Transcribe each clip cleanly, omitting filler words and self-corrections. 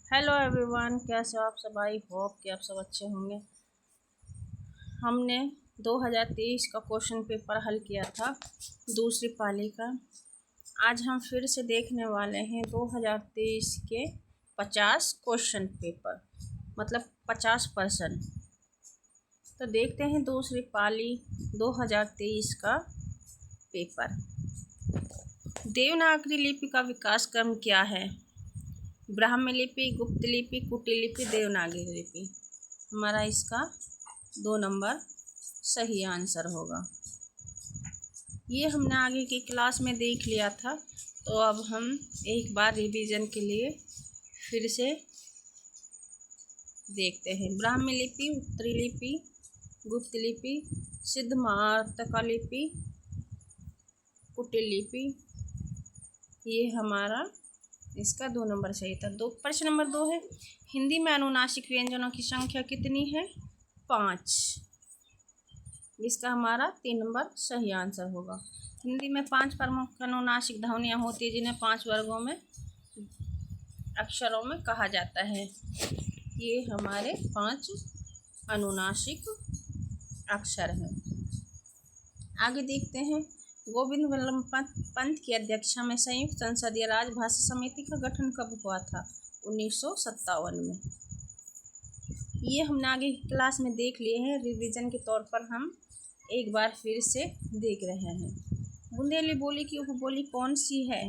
Hello everyone, कैसे हो आप सब। आई होप कि आप सब अच्छे होंगे। हमने 2023 का क्वेश्चन पेपर हल किया था, दूसरी पाली का। आज हम फिर से देखने वाले हैं 2023 के 50 क्वेश्चन पेपर, मतलब 50%। तो देखते हैं दूसरी पाली 2023 का पेपर। देवनागरी लिपि का विकास क्रम क्या है? ब्राह्मी लिपि, गुप्त लिपि, कुटिल लिपि, देवनागरी लिपि। हमारा इसका 2 नंबर सही आंसर होगा। ये हमने आगे की क्लास में देख लिया था, तो अब हम एक बार रिवीजन के लिए फिर से देखते हैं। ब्राह्मी लिपि, उत्तरी लिपि, गुप्त लिपि, सिद्धमार्तका लिपि, कुटिल लिपि। ये हमारा इसका 2 नंबर सही था। प्रश्न नंबर 2 है, हिंदी में अनुनासिक व्यंजनों की संख्या कितनी है? 5। इसका हमारा 3 नंबर सही आंसर होगा। हिंदी में 5 प्रमुख अनुनासिक ध्वनियाँ होती है, जिन्हें 5 वर्गों में अक्षरों में कहा जाता है। ये हमारे 5 अनुनासिक अक्षर हैं। आगे देखते हैं। गोविंद वल्लभ पंत की अध्यक्षता में संयुक्त संसदीय राजभाषा समिति का गठन कब हुआ था? 1957 में। ये हमने आगे की क्लास में देख लिए हैं। रिवीजन के तौर पर हम एक बार फिर से देख रहे हैं। बुंदेली बोली की उपबोली कौन सी है?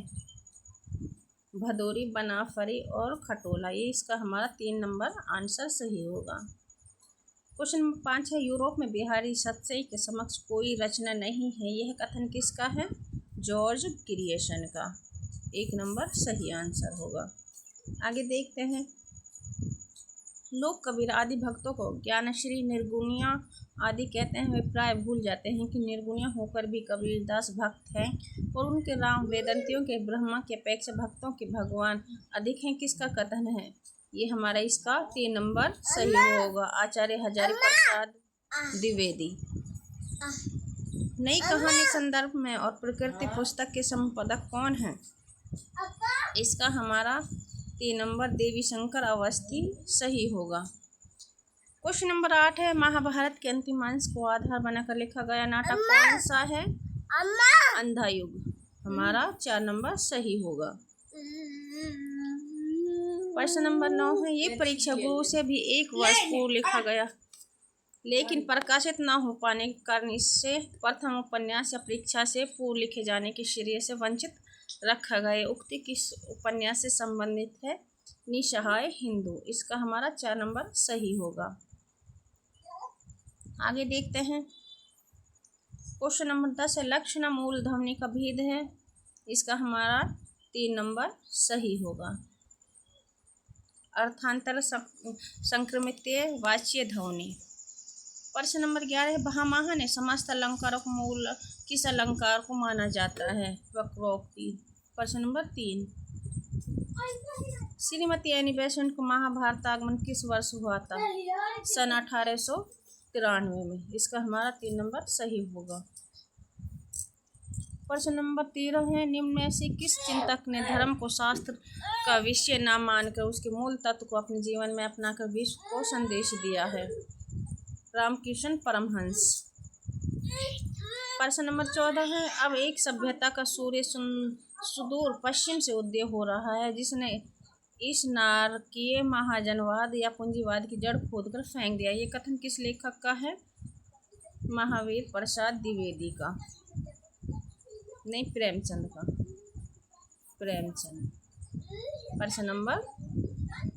भदोरी, बनाफरी और खटोला। ये इसका हमारा 3 नंबर आंसर सही होगा। क्वेश्चन नंबर 5 है, यूरोप में बिहारी सत्सई के समक्ष कोई रचना नहीं है। यह कथन किसका है? जॉर्ज क्रिएशन का। 1 नंबर सही आंसर होगा। आगे देखते हैं। लोग कबीर आदि भक्तों को ज्ञानश्री, निर्गुणिया आदि कहते हैं। वे प्राय भूल जाते हैं कि निर्गुणिया होकर भी कबीरदास भक्त हैं और उनके राम वेदंतियों के ब्रह्मा की अपेक्षा भक्तों के भगवान अधिक हैं। किसका कथन है? ये हमारा इसका 3 नंबर सही होगा। आचार्य हजारी प्रसाद द्विवेदी। नई कहानी संदर्भ में और प्रकृति पुस्तक के संपादक कौन हैं? इसका हमारा 3 नंबर देवी शंकर अवस्थी सही होगा। क्वेश्चन नंबर 8 है, महाभारत के अंतिम अंश को आधार बनाकर लिखा गया नाटक कौन सा है? अंधा युग। हमारा 4 नंबर सही होगा। प्रश्न नंबर 9 है, ये परीक्षा गुरु से भी 1 वर्ष पूर्व लिखा गया, लेकिन प्रकाशित न हो पाने के कारण इसे प्रथम उपन्यास या परीक्षा से पूर्व लिखे जाने के श्रेय से वंचित रखा गया। उक्ति किस उपन्यास से संबंधित है? निसहाय हिंदू। इसका हमारा 4 नंबर सही होगा। आगे देखते हैं। क्वेश्चन नंबर 10 है, लक्षण मूल ध्वनि का भेद है। इसका हमारा 3 नंबर सही होगा। अर्थांतर संक्रमित वाच्य ध्वनि। प्रश्न नंबर 11 है, भामाह ने समस्त अलंकारों को मूल किस अलंकार को माना जाता है? वक्रोक्ति। प्रश्न नंबर 3, श्रीमती एनी बेसेंट को महाभारत आगमन किस वर्ष हुआ था? सन 1893 में। इसका हमारा 3 नंबर सही होगा। प्रश्न नंबर 13 है, निम्न में से किस चिंतक ने धर्म को शास्त्र का विषय न मानकर उसके मूल तत्व को अपने जीवन में अपनाकर विश्व को संदेश दिया है? रामकृष्ण परमहंस। प्रश्न नंबर 14 है, अब एक सभ्यता का सूर्य सुदूर पश्चिम से उदय हो रहा है, जिसने इस नारकीय महाजनवाद या पूंजीवाद की जड़ खोदकर फेंक दिया। ये कथन किस लेखक का है? महावीर प्रसाद द्विवेदी का। नहीं, प्रेमचंद का। प्रेमचंद। प्रश्न नंबर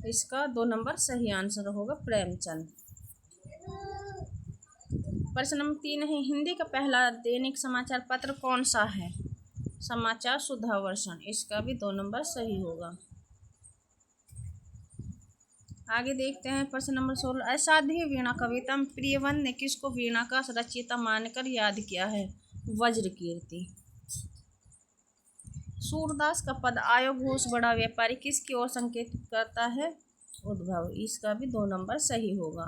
इसका 2 नंबर सही आंसर होगा, प्रेमचंद। प्रश्न नंबर 3 है, हिंदी का पहला दैनिक समाचार पत्र कौन सा है? समाचार सुधावर्षण। इसका भी 2 नंबर सही होगा। आगे देखते हैं। प्रश्न नंबर 16, असाध्य वीणा कविता में प्रियवंत ने किसको वीणा का रचयिता मानकर याद किया है? वज्रकीर्ति। सूरदास का पद आयोग घोष बड़ा व्यापारी किसकी ओर संकेत करता है? उद्भव। इसका भी 2 नंबर सही होगा।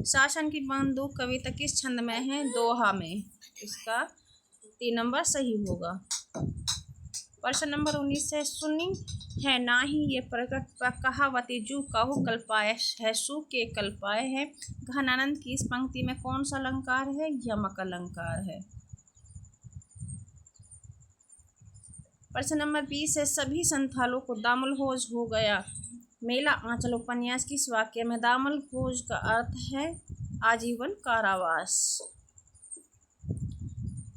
शासन की बंदूक कविता किस छंद में है? दोहा में। इसका 3 नंबर सही होगा। प्रश्न नंबर 19 है, सुनी है ना ही ये प्रकट कहावती जू कहू कल्पाय है सु के कल्पाय है। घनानंद की इस पंक्ति में कौन सा अलंकार है? यमक अलंकार है। प्रश्न नंबर 20 है, सभी संथालों को दामलहोज हो गया मेला आंचल उपन्यास किस वाक्य में? दामलहोज का अर्थ है आजीवन कारावास।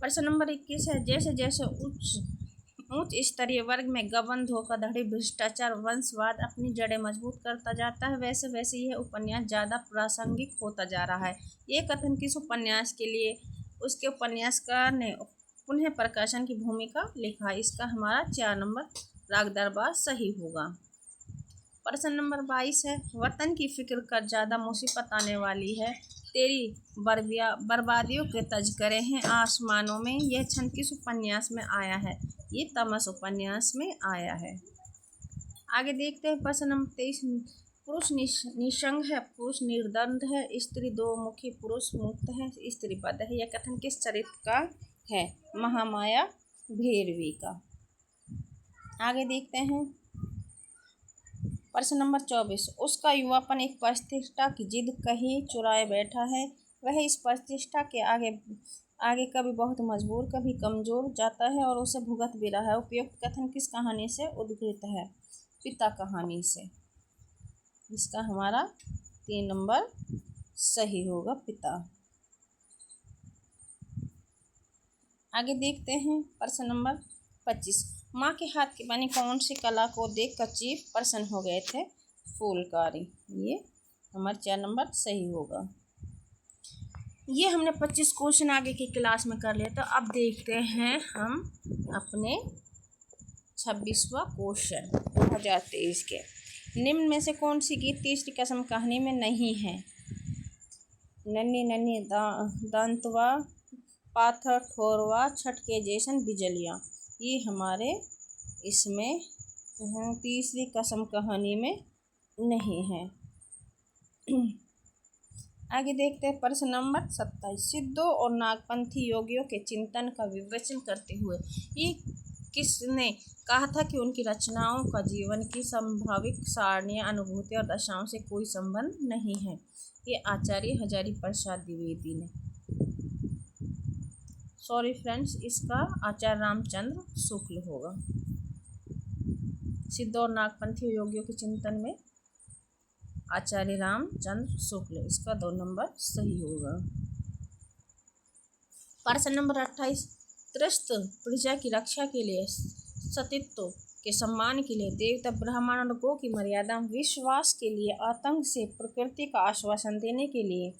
प्रश्न नंबर 21 है, जैसे जैसे उच्च स्तरीय वर्ग में गबन धोखाधड़ी भ्रष्टाचार वंशवाद अपनी जड़ें मजबूत करता जाता है वैसे वैसे यह उपन्यास ज़्यादा प्रासंगिक होता जा रहा है। ये कथन किस उपन्यास के लिए उसके उपन्यासकार ने पुनः प्रकाशन की भूमिका लिखा? इसका हमारा 4 नंबर राग दरबार सही होगा। प्रश्न नंबर 22 है, वतन की फिक्र कर ज़्यादा मुसीबत आने वाली है तेरी बर्बादियों के तज़किरे हैं आसमानों में। यह छंद किस उपन्यास में आया है? ये तमस उपन्यास में आया है। आगे देखते हैं प्रश्न नंबर 23, पुरुष निसंग है, पुरुष निर्द्वंद है, स्त्री दो मुखी, पुरुष मुक्त है, स्त्री बद्ध है। यह कथन किस चरित्र का है? महामाया भैरवी का। आगे देखते हैं प्रश्न नंबर 24, उसका युवापन एक प्रतिष्ठा की जिद कहीं चुराए बैठा है। वह इस प्रतिष्ठा के आगे कभी बहुत मजबूर कभी कमजोर जाता है और उसे भुगत भी रहा है। उपयुक्त कथन किस कहानी से उद्घृत है? पिता कहानी से। इसका हमारा 3 नंबर सही होगा, पिता। आगे देखते हैं प्रश्न नंबर 25, माँ के हाथ की बनी कौन सी कला को देखकर चीफ प्रसन्न हो गए थे? फूलकारी। ये हमारा 4 नंबर सही होगा। ये हमने 25 क्वेश्चन आगे की क्लास में कर लिया। तो अब देखते हैं हम अपने 26वां क्वेश्चन 2023 के। निम्न में से कौन सी गीत तीसरी कसम कहानी में नहीं है? नन्ही नन्ही दांतवा, पाथर ठोरवा, छठ के जैसन बिजलियाँ। ये हमारे इसमें तीसरी कसम कहानी में नहीं है। आगे देखते हैं प्रश्न नंबर 27, सिद्धों और नागपंथी योगियों के चिंतन का विवेचन करते हुए ये किसने कहा था कि उनकी रचनाओं का जीवन की संभाविक सारणियाँ, अनुभूति और दशाओं से कोई संबंध नहीं है? ये आचार्य हजारी प्रसाद द्विवेदी ने। सॉरी फ्रेंड्स, इसका आचार्य रामचंद्र शुक्ल होगा। सिद्ध और नागपंथी योगियों के चिंतन में आचार्य रामचंद्र शुक्ल, इसका 2 नंबर सही होगा। प्रश्न नंबर 28, त्रस्त प्रजा की रक्षा के लिए, सतीत्व के सम्मान के लिए, देवता ब्राह्मण और गौ की मर्यादा, विश्वास के लिए, आतंक से प्रकृति का आश्वासन देने के लिए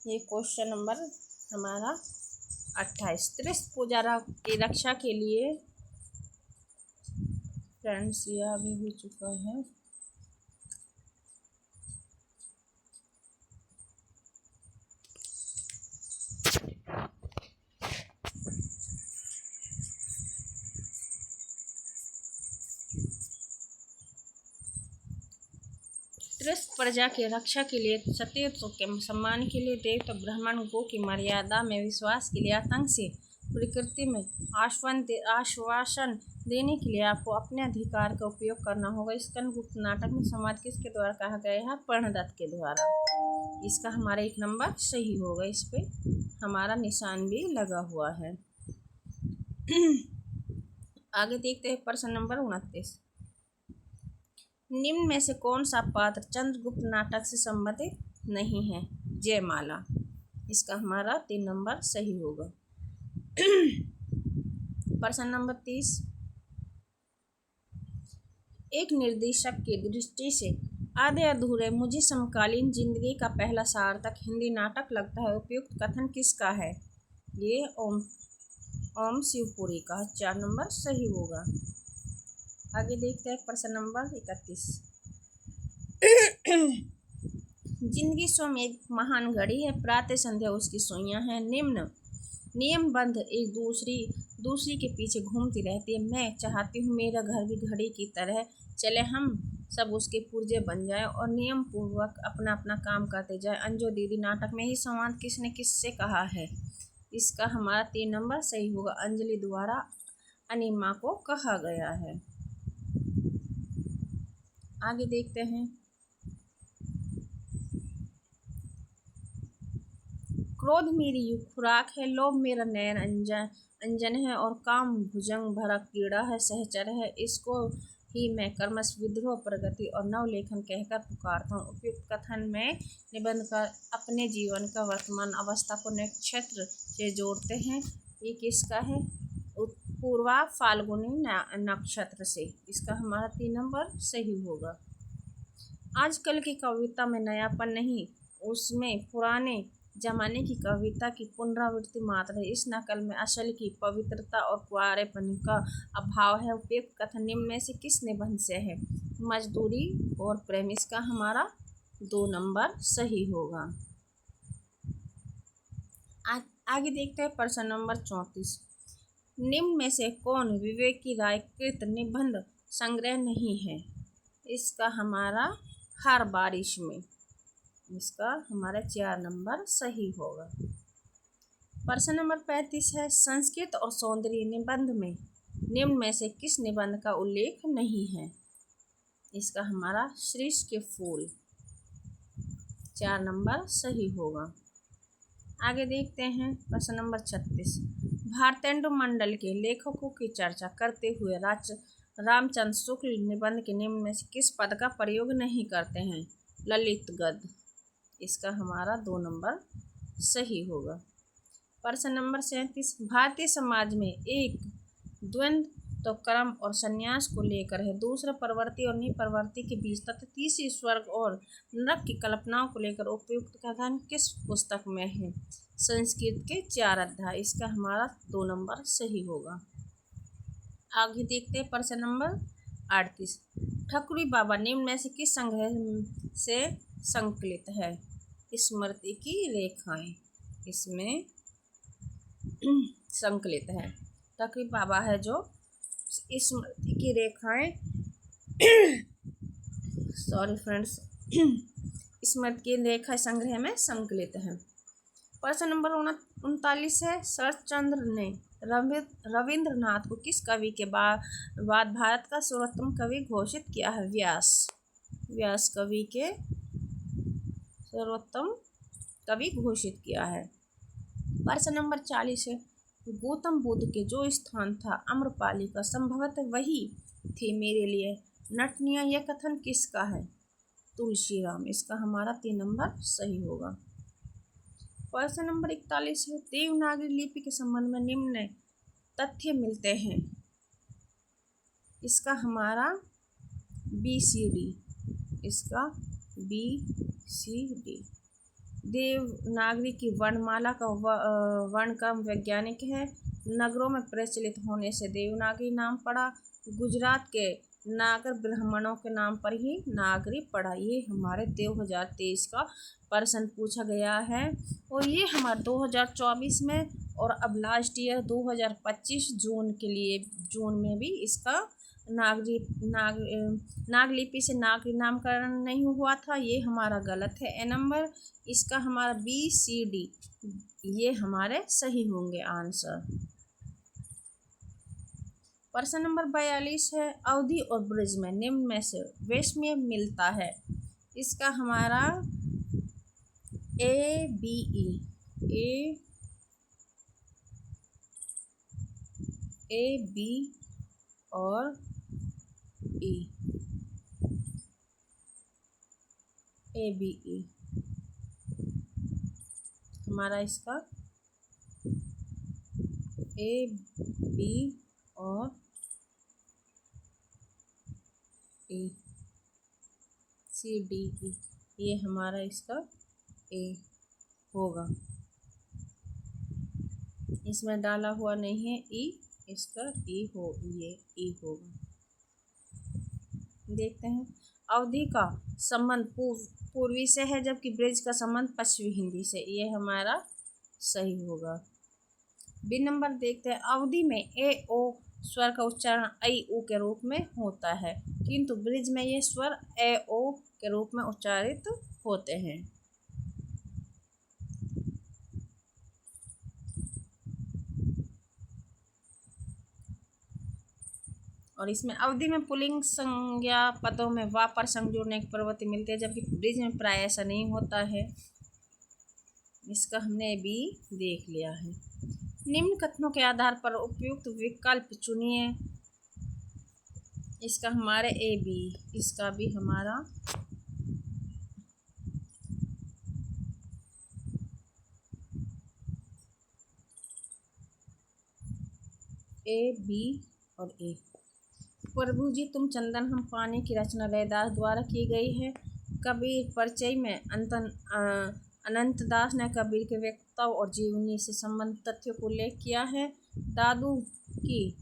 ये क्वेश्चन नंबर हमारा 28, त्रस्त पुजारा की रक्षा के लिए। फ्रेंड्स यह अभी हो चुका है। त्रस्त प्रजा की रक्षा के लिए, सतीत्व के सम्मान के लिए, देवता ब्राह्मण गौ की मर्यादा में, विश्वास के लिए, आतंक से प्रकृति में आश्वासन देने के लिए आपको अपने अधिकार का उपयोग करना होगा। स्कंदगुप्त नाटक में संवाद किसके द्वारा कहा गया है? पर्णदत्त के द्वारा। इसका हमारा 1 नंबर सही होगा। इस पे हमारा निशान भी लगा हुआ है। आगे देखते हैं प्रश्न नंबर 29, निम्न में से कौन सा पात्र चंद्रगुप्त नाटक से संबंधित नहीं है? जयमाला। इसका हमारा 3 नंबर सही होगा। प्रश्न नंबर 30, एक निर्देशक की दृष्टि से आधे अधूरे मुझे समकालीन जिंदगी का पहला सार्थक हिंदी नाटक लगता है। उपयुक्त कथन किसका है? ये ओम शिवपुरी का। 4 नंबर सही होगा। आगे देखते हैं प्रश्न नंबर 31, जिंदगी स्वयं एक महान घड़ी है, प्रातः संध्या उसकी सुइयां हैं। निम्न नियमबद्ध एक दूसरी के पीछे घूमती रहती है। मैं चाहती हूँ मेरा घर भी घड़ी की तरह चले, हम सब उसके पुर्जे बन जाए और नियम पूर्वक अपना अपना काम करते जाए। अंजू दीदी नाटक में ही संवाद किसने किससे कहा है? इसका हमारा 3 नंबर सही होगा। अंजलि द्वारा अनिमा को कहा गया है। आगे देखते हैं। क्रोध मेरी खुराक है, लोभ मेरा नयन अंजन है और काम भुजंग भरा कीड़ा है, सहचर है। इसको ही मैं कर्मश विद्रोह प्रगति और नवलेखन कहकर पुकारता हूँ। उपयुक्त कथन में निबंध का अपने जीवन का वर्तमान अवस्था को नक्षत्र से जोड़ते हैं। ये किसका है? पूर्वा फाल्गुनी नक्षत्र से। इसका हमारा 3 नंबर सही होगा। आजकल की कविता में नयापन नहीं, उसमें पुराने जमाने की कविता की पुनरावृत्ति मात्र है। इस नकल में असल की पवित्रता और कुंवारेपन का अभाव है। उपयुक्त कथन निम्न में से किस निबंध से है? मजदूरी और प्रेम। इसका हमारा 2 नंबर सही होगा। आगे देखते हैं प्रश्न नंबर 34। निम्न में से कौन विवेक की राय कृत निबंध संग्रह नहीं है? इसका हमारा हर बारिश में। इसका हमारा 4 नंबर सही होगा। प्रश्न नंबर 35 है। संस्कृत और सौंदर्य निबंध में निम्न में से किस निबंध का उल्लेख नहीं है? इसका हमारा शीर्ष के फूल। 4 नंबर सही होगा। आगे देखते हैं प्रश्न नंबर 36। भारतेंदु मंडल के लेखकों की चर्चा करते हुए रामचंद्र शुक्ल निबंध के निम्न में से किस पद का प्रयोग नहीं करते हैं? ललित गद्य। इसका हमारा 2 नंबर सही होगा। प्रश्न नंबर 37। भारतीय समाज में एक द्वंद्व तो कर्म और संन्यास को लेकर है, दूसरा प्रवृत्ति और निप्रवृत्ति के बीच तथा तीसरी स्वर्ग और नरक की कल्पनाओं को लेकर उपयुक्त कथन किस पुस्तक में है? संस्कृत के 4 अध्याय। इसका हमारा 2 नंबर सही होगा। आगे देखते हैं प्रश्न नंबर 38। ठकुरी बाबा निम्न में से किस संग्रह से संकलित है? स्मृति की रेखाएं इसमें संकलित है। ठकुरी बाबा है जो स्मृति की रेखाएं सॉरी फ्रेंड्स स्मृति की रेखा संग्रह में संकलित है। प्रश्न नंबर 39 है। शरतचंद्र ने रविंद्रनाथ को किस कवि के बाद भारत का सर्वोत्तम कवि घोषित किया है? व्यास कवि के सर्वोत्तम कवि घोषित किया है। प्रश्न नंबर 40 है। गौतम बुद्ध के जो स्थान था आम्रपाली का, संभवतः वही थी मेरे लिए नटनिया। यह कथन किसका है? तुलसीराम। इसका हमारा 3 नंबर सही होगा। प्रश्न नंबर 41 है। देवनागरी लिपि के संबंध में निम्न तथ्य मिलते हैं। इसका हमारा BCD। इसका BCD। देवनागरी की वर्णमाला का वर्णक्रम वैज्ञानिक है। नगरों में प्रचलित होने से देवनागरी नाम पड़ा। गुजरात के नागर ब्राह्मणों के नाम पर ही नागरी पड़ा। ये हमारे 2023 का प्रश्न पूछा गया है और ये हमारे 2024 में और अब लास्ट ईयर 2025 जून में भी इसका नागलिपि से नागरी नामकरण नहीं हुआ था। ये हमारा गलत है। ए नंबर। इसका हमारा BCD ये हमारे सही होंगे आंसर। प्रश्न नंबर 42 है। अवधि और ब्रज में निम्न में से वैषम्य मिलता है? इसका हमारा ABE AB और E। ABE हमारा इसका AB और E CDE ये हमारा इसका A होगा। इसमें डाला हुआ नहीं है E, इसका ये E होगा। देखते हैं। अवधि का संबंध पूर्वी से है, जबकि ब्रिज का संबंध पश्चिमी हिंदी से। ये हमारा सही होगा। बी नंबर देखते हैं। अवधि में ए ओ स्वर का उच्चारण ऐ ऊ के रूप में होता है, किंतु ब्रिज में ये स्वर ए ओ के रूप में उच्चारित होते हैं। और इसमें अवधि में पुल्लिंग संज्ञा पदों में वा पर संग जोड़ने की प्रवृत्ति मिलती है, जबकि ब्रिज में प्राय ऐसा नहीं होता है। इसका हमने भी देख लिया है। निम्न कथनों के आधार पर उपयुक्त विकल्प चुनिए। इसका हमारे ए बी, इसका भी हमारा ए बी और ए। प्रभु जी तुम चंदन हम पानी की रचना रैदास द्वारा की गई है। कबीर परिचय में अनंतदास ने कबीर के व्यक्तित्व और जीवनी से संबंधित तथ्यों को उल्लेख किया है। दादू की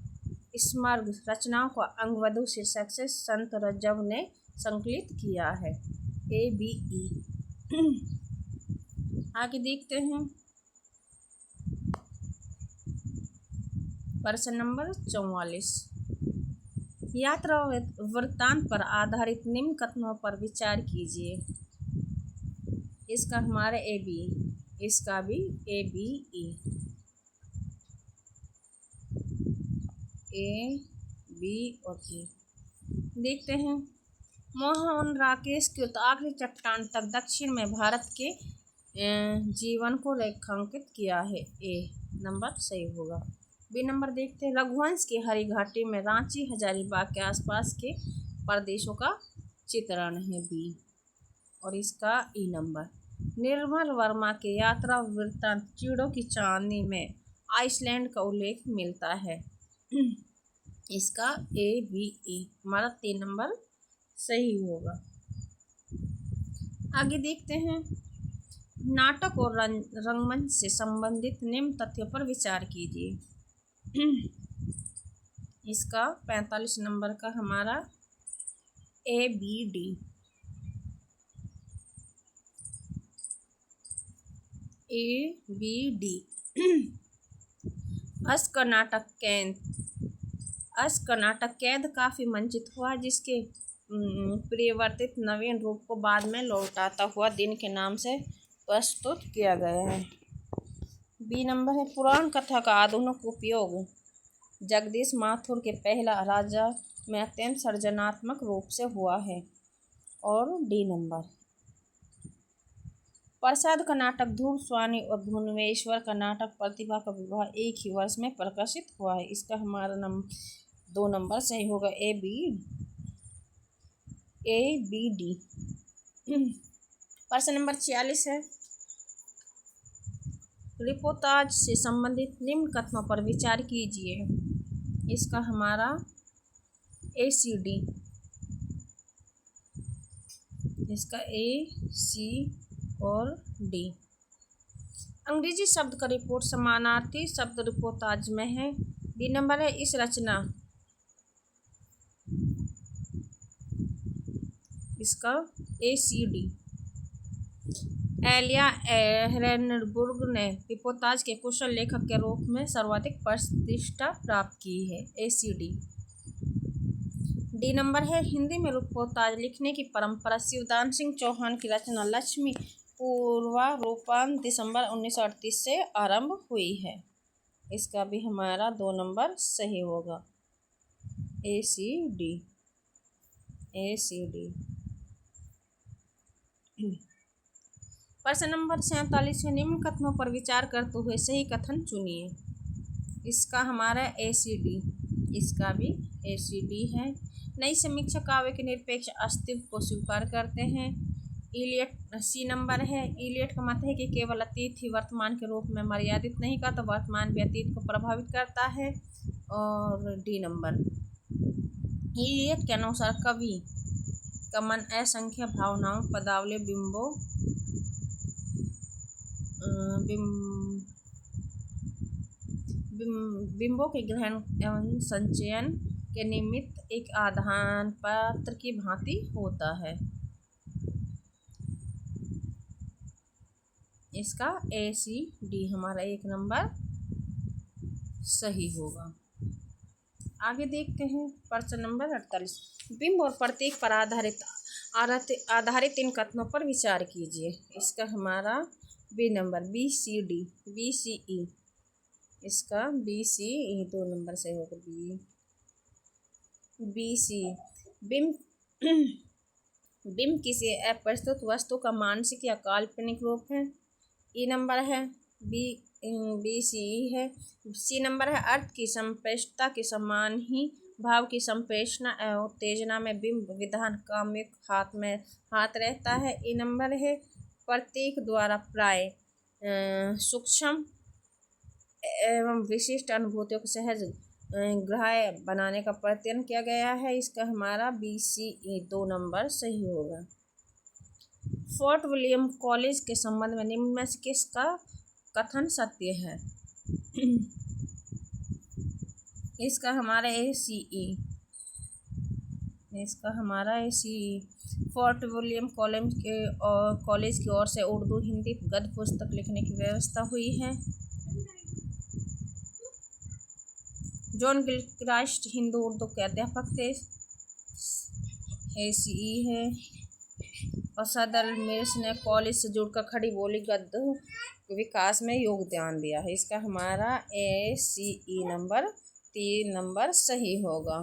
स्मृत रचनाओं को अंगवधु शीर्षक से संत रज्जव ने संकलित किया है। A B E. आगे देखते हैं प्रश्न नंबर 44। यात्रा वृत्तांत पर आधारित निम्न कथनों पर विचार कीजिए। इसका हमारे ए बी, इसका भी ए बी ई। ए बी और ए देखते हैं। मोहन राकेश के आखिरी चट्टान तक दक्षिण में भारत के जीवन को रेखांकित किया है। ए नंबर सही होगा। बी नंबर देखते हैं। रघुवंश की हरी घाटी में रांची हजारीबाग के आसपास के प्रदेशों का चित्रण है। बी और इसका ई नंबर। निर्मल वर्मा के यात्रा वृत्तांत चीड़ों की चांदनी में आइसलैंड का उल्लेख मिलता है। इसका ए बी ई हमारा 3 नंबर सही होगा। आगे देखते हैं। नाटक और रंगमंच से संबंधित निम्न तथ्यों पर विचार कीजिए। इसका 45 नंबर का हमारा A B D. A B D. Karnataka कैद काफी मंचित हुआ, जिसके परिवर्तित नवीन रूप को बाद में लौटाता हुआ दिन के नाम से प्रस्तुत किया गया है। बी नंबर है। पुराण कथा का आधुनिक उपयोग जगदीश माथुर के पहला राजा में अत्यंत सृजनात्मक रूप से हुआ है। और डी नंबर। प्रसाद का नाटक ध्रुव स्वामी और भुवनेश्वर का नाटक प्रतिभा का विवाह एक ही वर्ष में प्रकाशित हुआ है। इसका हमारा 2 नंबर सही होगा। A B D. प्रश्न नंबर 46 है। रिपोर्टाज से संबंधित निम्न कथनों पर विचार कीजिए। इसका हमारा ए सी डी। इसका ए सी और डी। अंग्रेजी शब्द का रिपोर्ट समानार्थी शब्द रिपोर्टाज में है। बी नंबर है। इस रचना, इसका ए सी डी। एलिया हेरेनबर्ग ने रिपोर्टाज के कुशल लेखक के रूप में सर्वाधिक प्रतिष्ठा प्राप्त की है। ए सी डी। डी नंबर है। हिंदी में रिपोर्टाज लिखने की परंपरा शिवदान सिंह चौहान की रचना लक्ष्मी पूर्वारूपम दिसंबर 1938 से आरंभ हुई है। इसका भी हमारा 2 नंबर सही होगा। ए सी डी। ए सी डी। प्रश्न नंबर 47 है। निम्न कथनों पर विचार करते हुए सही कथन चुनिए। इसका हमारा ए सी डी। इसका भी ए सी डी है। नई समीक्षा काव्य के निरपेक्ष अस्तित्व को स्वीकार करते हैं। इलियट सी नंबर है। इलियट का मत है कि केवल अतीत ही वर्तमान के रूप में मर्यादित नहीं का, तो वर्तमान भी अतीत को प्रभावित करता है। और डी नंबर। इलियट के अनुसार कवि का मन असंख्य भावनाओं, पदावली, बिंबों के ग्रहण एवं संचयन के निमित्त एक आदान पत्र की भांति होता है। इसका ACD हमारा 1 नंबर सही होगा। आगे देखते हैं प्रश्न नंबर 48। बिंब और प्रतीक पर आधारित इन कथनों पर विचार कीजिए। इसका हमारा बी नंबर BCD BCE, इसका BCE 2 नंबर से होगा। BC बिंब किसी अप्रस्तुत वस्तु का मानसिक या काल्पनिक रूप है। ई नंबर है। BCE है। सी नंबर है अर्थ की संप्रेषणता के समान ही भाव की संप्रेषणा एवं उत्तेजना में बिंब विधान काम्युक हाथ रहता है। ई नंबर है प्रतीक द्वारा प्राय सूक्ष्म एवं विशिष्ट अनुभूतियों को सहज ग्राह्य बनाने का प्रयत्न किया गया है। इसका हमारा BCE 2 नंबर सही होगा। फोर्ट विलियम कॉलेज के संबंध में निम्न में से किसका कथन सत्य है? इसका हमारा ACE, इसका हमारा ACE। फोर्ट विलियम कॉलेज की ओर से उर्दू हिंदी गद्य पुस्तक लिखने की व्यवस्था हुई है। जॉन गिलक्रास्ट हिंदू उर्दू के अध्यापक थे। ACE है। और सदर मिल्स ने कॉलेज से जुड़कर खड़ी बोली गद्य विकास में योगदान दिया है। इसका हमारा ACE नंबर 3 नंबर सही होगा।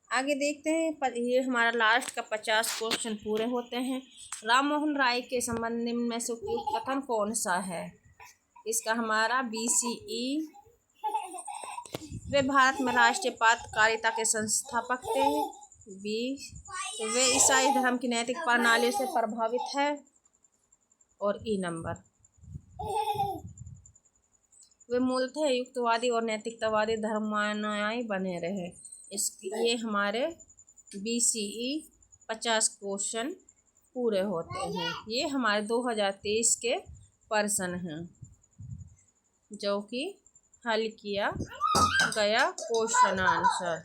आगे देखते हैं, पर ये हमारा लास्ट का 50 क्वेश्चन पूरे होते हैं। राम मोहन राय के संबंध निम्न में से उपयुक्त कथन कौन सा है? इसका हमारा BCE। वे भारत में राष्ट्रीय पत्रकारिता के संस्थापक थे। वे ईसाई धर्म की नैतिक प्रणाली से प्रभावित है। और ई नंबर वे मूलतः युक्तवादी और नैतिकतावादी धर्मानुयायी बने रहे। ये हमारे BCE 50 क्वेश्चन पूरे होते हैं। ये हमारे 2023 के प्रश्न हैं जो कि हल किया गया क्वेश्चन आंसर।